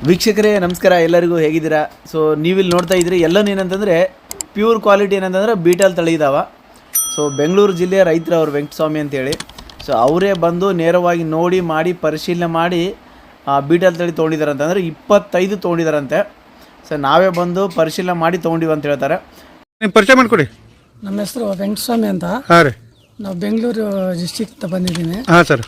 ವೀಕ್ಷಕರೇ ನಮಸ್ಕಾರ, ಎಲ್ಲರಿಗೂ ಹೇಗಿದ್ದೀರಾ? ಸೊ ನೀವಿಲ್ಲಿ ನೋಡ್ತಾ ಇದ್ದೀರಿ ಎಲ್ಲನೂ ಏನಂತಂದರೆ ಪ್ಯೂರ್ ಕ್ವಾಲಿಟಿ ಏನಂತಂದರೆ ಬೀಟಲ್ ತಳಿ ಇದ್ದಾವೆ. ಸೊ ಬೆಂಗಳೂರು ಜಿಲ್ಲೆಯ ರೈತರು ಅವರು ವೆಂಕಟಸ್ವಾಮಿ ಅಂತೇಳಿ. ಸೊ ಅವರೇ ಬಂದು ನೇರವಾಗಿ ನೋಡಿ ಮಾಡಿ ಪರಿಶೀಲನೆ ಮಾಡಿ ಬೀಟಲ್ ತಳಿ ತೊಗೊಂಡಿದ್ದಾರೆ ಅಂತಂದರೆ 25 ತೊಗೊಂಡಿದ್ದಾರಂತೆ. ಸೊ ನಾವೇ ಬಂದು ಪರಿಶೀಲನೆ ಮಾಡಿ ತೊಗೊಂಡಿವಿ ಅಂತ ಹೇಳ್ತಾರೆ. ನಿಮ್ಮ ಪರಿಚಯ ಮಾಡಿಕೊಡಿ. ನಮ್ಮ ಹೆಸರು ವೆಂಕಟಸ್ವಾಮಿ ಅಂತ. ಹಾಂ ರೀ. ನಾವು ಬೆಂಗಳೂರು ಡಿಸ್ಟಿಕ್ತ ಬಂದಿದ್ದೀನಿ. ಹಾಂ ಸರ್.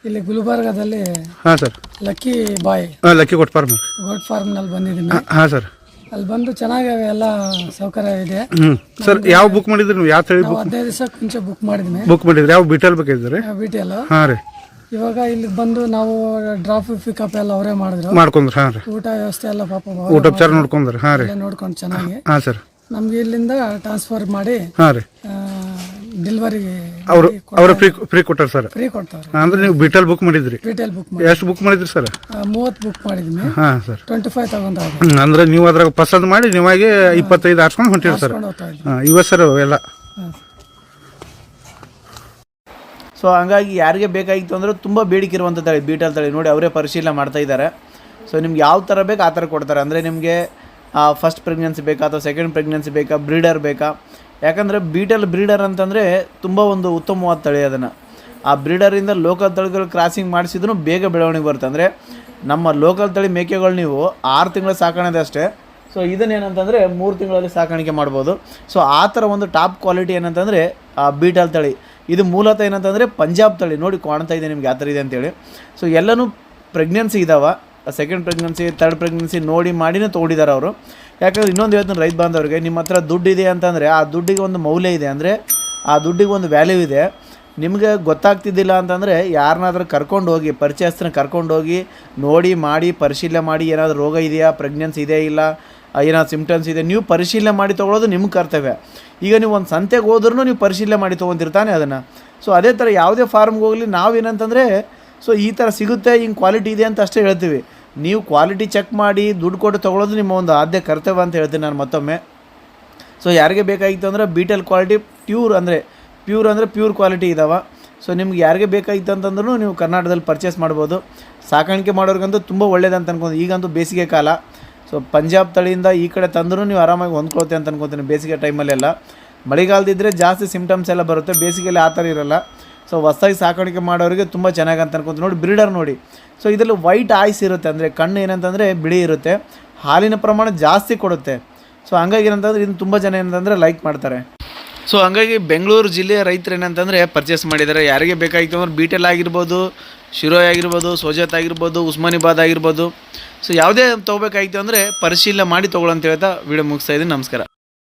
ಇಲ್ಲಿ ಗುಲ್ಬರ್ಗದಲ್ಲಿ ಹಾಂ sir. Lucky boy lucky goat farm. Goat ಫಾರ್ಮ್ನಲ್ಲಿ ಬಂದಿದ್ದೀನಿ. ಹಾಂ ಸರ್. ಅಲ್ಲಿ ಬಂದು ಚೆನ್ನಾಗಿ ಎಲ್ಲ ಸೌಕರ್ಯ ಇದೆ. ಸರ್ ಯಾವ ಬುಕ್ ಮಾಡಿದ್ರಿ ನೀವು? ಯಾವ ತಳಿ ನಾವು 15 ದಿವಸಕ್ಕೆ ಮುಂಚೆ ಬುಕ್ ಮಾಡಿದ್ವಿ. ಬುಕ್ ಮಾಡಿದ್ರಿ? ಯಾವ ಬೀಟಲ್ ಬೇಕಿದ್ರಿ? BTL. ಹಾಂ ರೀ. ಇವಾಗ ಇಲ್ಲಿ ಬಂದು ನಾವು ಡ್ರಾಪ್ ಪಿಕಪ್ ಎಲ್ಲ ಅವರೇ ಮಾಡಿದ್ರು. ಮಾಡ್ಕೊಂಡ್ರಿ? ಹಾಂ ರೀ. ಊಟ ವ್ಯವಸ್ಥೆ ಎಲ್ಲ ಪಾಪ ಊಟ ಉಪಚಾರ ನೋಡ್ಕೊಂಡ್ರಿ? ಹಾಂ ರೀ. ನೋಡ್ಕೊಂಡು ಚೆನ್ನಾಗಿ. ಹಾಂ ಸರ್. ನಮ್ಗೆ ಇಲ್ಲಿಂದ ಟ್ರಾನ್ಸ್ಫರ್ ಮಾಡಿ ಹಾಂ ರೀ ಡೆಲಿವರಿಗೆ ಅವರು ಫ್ರೀ ಕೊಟ್ಟಾರ ಸರ್? ಫ್ರೀ ಕೊಡ್ತಾರೆ. ಅಂದ್ರೆ ನೀವು ಬೀಟಲ್ ಬುಕ್ ಮಾಡಿದ್ರಿ? BTL ಬುಕ್ ಮಾಡಿ. ಎಷ್ಟು ಬುಕ್ ಮಾಡಿದ್ರಿ ಸರ್? 30 ಬುಕ್ ಮಾಡಿದ್ವಿ. ಹಾಂ ಸರ್. 25 ತಗೊಂಡ. ಅಂದ್ರೆ ನೀವು ಅದ್ರಾಗ ಪಸಂದ್ ಮಾಡಿ ನೀವಾಗೆ 25 ಆರ್ಸ್ಕೊಂಡು ಹೊಂಟಿರಿ ಸರ್? ಹಾಂ. ಇವ ಸರ್ ಎಲ್ಲ. ಸೊ ಹಂಗಾಗಿ ಯಾರಿಗೆ ಬೇಕಾಗಿತ್ತು ಅಂದರೆ ತುಂಬ ಬೇಡಿಕೆ ಇರುವಂಥ ತಳಿ ಬೀಟಲ್ ತಳಿ. ನೋಡಿ ಅವರೇ ಪರಿಶೀಲನೆ ಮಾಡ್ತಾ ಇದ್ದಾರೆ. ಸೊ ನಿಮ್ಗೆ ಯಾವ ಥರ ಬೇಕು ಆ ಥರ ಕೊಡ್ತಾರೆ. ಅಂದರೆ ನಿಮಗೆ ಫಸ್ಟ್ ಪ್ರೆಗ್ನೆನ್ಸಿ ಬೇಕಾ ಅಥವಾ ಸೆಕೆಂಡ್ ಪ್ರೆಗ್ನೆನ್ಸಿ ಬೇಕಾ, ಬ್ರೀಡರ್ ಬೇಕಾ? ಯಾಕಂದರೆ ಬೀಟಲ್ ಬ್ರೀಡರ್ ಅಂತಂದರೆ ತುಂಬ ಒಂದು ಉತ್ತಮವಾದ ತಳಿ. ಅದನ್ನು ಆ ಬ್ರೀಡರಿಂದ ಲೋಕಲ್ ತಳಿಗಳು ಕ್ರಾಸಿಂಗ್ ಮಾಡಿಸಿದ್ರೂ ಬೇಗ ಬೆಳವಣಿಗೆ ಬರುತ್ತೆ. ಅಂದರೆ ನಮ್ಮ ಲೋಕಲ್ ತಳಿ ಮೇಕೆಗಳು ನೀವು 6 ತಿಂಗಳ ಸಾಕಾಣಿದೆ ಅಷ್ಟೇ. ಸೊ ಇದನ್ನೇನಂತಂದರೆ 3 ತಿಂಗಳಲ್ಲಿ ಸಾಕಾಣಿಕೆ ಮಾಡ್ಬೋದು. ಸೊ ಆ ಥರ ಒಂದು ಟಾಪ್ ಕ್ವಾಲಿಟಿ ಏನಂತಂದರೆ ಬೀಟಲ್ ತಳಿ. ಇದು ಮೂಲತಃ ಏನಂತಂದರೆ ಪಂಜಾಬ್ ತಳಿ. ನೋಡಿ ಕಾಣ್ತಾ ಇದೆ ನಿಮ್ಗೆ ಯಾವ ಥರ ಇದೆ ಅಂತೇಳಿ. ಸೊ ಎಲ್ಲನೂ ಪ್ರೆಗ್ನೆನ್ಸಿ ಇದ್ದಾವೆ. ಸೆಕೆಂಡ್ ಪ್ರೆಗ್ನೆನ್ಸಿ, ಥರ್ಡ್ ಪ್ರೆಗ್ನೆನ್ಸಿ ನೋಡಿ ಮಾಡಿನೇ ತೊಗೊಂಡಿದ್ದಾರೆ ಅವರು. ಯಾಕಂದರೆ ಇನ್ನೊಂದು ಹೇಳ್ತೀನಿ ರೈತ ಬಾಂಧವರಿಗೆ, ನಿಮ್ಮ ಹತ್ರ ದುಡ್ಡಿದೆ ಅಂತಂದರೆ ಆ ದುಡ್ಡಿಗೆ ಒಂದು ಮೌಲ್ಯ ಇದೆ. ಅಂದರೆ ಆ ದುಡ್ಡಿಗೆ ಒಂದು ವ್ಯಾಲ್ಯೂ ಇದೆ. ನಿಮಗೆ ಗೊತ್ತಾಗ್ತಿದ್ದಿಲ್ಲ ಅಂತಂದರೆ ಯಾರನ್ನಾದ್ರೂ ಕರ್ಕೊಂಡು ಹೋಗಿ, ಪರಿಚಯಸ್ಥನ ಕರ್ಕೊಂಡು ಹೋಗಿ ನೋಡಿ ಮಾಡಿ ಪರಿಶೀಲನೆ ಮಾಡಿ ಏನಾದರೂ ರೋಗ ಇದೆಯಾ, ಪ್ರೆಗ್ನೆನ್ಸಿ ಇದೆಯಾ ಇಲ್ಲ, ಏನಾದ್ರು ಸಿಮ್ಟಮ್ಸ್ ಇದೆ, ನೀವು ಪರಿಶೀಲನೆ ಮಾಡಿ ತೊಗೊಳ್ಳೋದು ನಿಮ್ಮ ಕರ್ತವ್ಯ. ಈಗ ನೀವು ಒಂದು ಸಂತೆಗೆ ಹೋದ್ರೂ ನೀವು ಪರಿಶೀಲನೆ ಮಾಡಿ ತೊಗೊತಿರ್ತಾನೆ ಅದನ್ನು. ಸೊ ಅದೇ ಥರ ಯಾವುದೇ ಫಾರ್ಮ್ಗೆ ಹೋಗಲಿ ನಾವೇನಂತಂದರೆ ಸೊ ಈ ಥರ ಸಿಗುತ್ತೆ, ಹಿಂಗೆ ಕ್ವಾಲಿಟಿ ಇದೆ ಅಂತ ಅಷ್ಟೇ ಹೇಳ್ತೀವಿ. ನೀವು ಕ್ವಾಲಿಟಿ ಚೆಕ್ ಮಾಡಿ ದುಡ್ಡು ಕೊಟ್ಟು ತೊಗೊಳ್ಳೋದು ನಿಮ್ಮ ಒಂದು ಆದ್ಯ ಕರ್ತವ್ಯ ಅಂತ ಹೇಳ್ತೀನಿ ನಾನು ಮತ್ತೊಮ್ಮೆ. ಸೊ ಯಾರಿಗೆ ಬೇಕಾಗಿತ್ತು ಅಂದರೆ ಬೀಟಲ್ ಕ್ವಾಲಿಟಿ ಪ್ಯೂರ್ ಅಂದರೆ ಪ್ಯೂರ್ ಕ್ವಾಲಿಟಿ ಇದ್ದಾವೆ. ಸೊ ನಿಮ್ಗೆ ಯಾರಿಗೆ ಬೇಕಾಗಿತ್ತು ಅಂತಂದ್ರೂ ನೀವು ಕರ್ನಾಟಕದಲ್ಲಿ ಪರ್ಚೇಸ್ ಮಾಡ್ಬೋದು. ಸಾಕಾಣಿಕೆ ಮಾಡೋರಿಗಂತೂ ತುಂಬ ಒಳ್ಳೇದಂತ ಅನ್ಕೊಂಡು. ಈಗಂತೂ ಬೇಸಿಗೆ ಕಾಲ. ಸೊ ಪಂಜಾಬ್ ತಳಿಯಿಂದ ಈ ಕಡೆ ತಂದರೂ ನೀವು ಆರಾಮಾಗಿ ಹೊಂದ್ಕೊಳ್ತೀವಿ ಅಂತ ಅನ್ಕೊತೀನಿ. ಬೇಸಿಗೆ ಟೈಮಲ್ಲೆಲ್ಲ ಮಳೆಗಾಲದಿದ್ದರೆ ಜಾಸ್ತಿ ಸಿಮ್ಟಮ್ಸ್ ಎಲ್ಲ ಬರುತ್ತೆ, ಬೇಸಿಗೆಯಲ್ಲಿ ಆ ಥರ ಇರೋಲ್ಲ. ಸೊ ಹೊಸದಾಗಿ ಸಾಕಾಣಿಕೆ ಮಾಡೋರಿಗೆ ತುಂಬ ಚೆನ್ನಾಗಿ ಅಂತ ಅನ್ಕೊತೀನಿ. ನೋಡಿ ಬ್ರೀಡರ್ ನೋಡಿ. ಸೊ ಇದರಲ್ಲಿ ವೈಟ್ ಐಸ್ ಇರುತ್ತೆ, ಅಂದರೆ ಕಣ್ಣು ಏನಂತಂದರೆ ಬಿಳಿ ಇರುತ್ತೆ, ಹಾಲಿನ ಪ್ರಮಾಣ ಜಾಸ್ತಿ ಕೊಡುತ್ತೆ. ಸೊ ಹಂಗಾಗಿ ಏನಂತಂದರೆ ಇದನ್ನು ತುಂಬ ಜನ ಏನಂತಂದರೆ ಲೈಕ್ ಮಾಡ್ತಾರೆ. ಸೊ ಹಂಗಾಗಿ ಬೆಂಗಳೂರು ಜಿಲ್ಲೆಯ ರೈತರು ಏನಂತಂದರೆ ಪರ್ಚೇಸ್ ಮಾಡಿದ್ದಾರೆ. ಯಾರಿಗೆ ಬೇಕಾಗಿತ್ತು ಅಂದ್ರೆ ಬೀಟಲ್ ಆಗಿರ್ಬೋದು, ಶಿರೋಯ್ ಆಗಿರ್ಬೋದು, ಸೋಜತ್ ಆಗಿರ್ಬೋದು, ಉಸ್ಮಾನಿಬಾದ್ ಆಗಿರ್ಬೋದು. ಸೊ ಯಾವುದೇ ತೊಗೋಬೇಕಾಗಿತ್ತು ಅಂದರೆ ಪರಿಶೀಲನೆ ಮಾಡಿ ತೊಗೊಳ್ಳೋ ಅಂತ ಹೇಳ್ತಾ ವಿಡಿಯೋ ಮುಗಿಸ್ತಾ ಇದ್ದೀನಿ. ನಮಸ್ಕಾರ.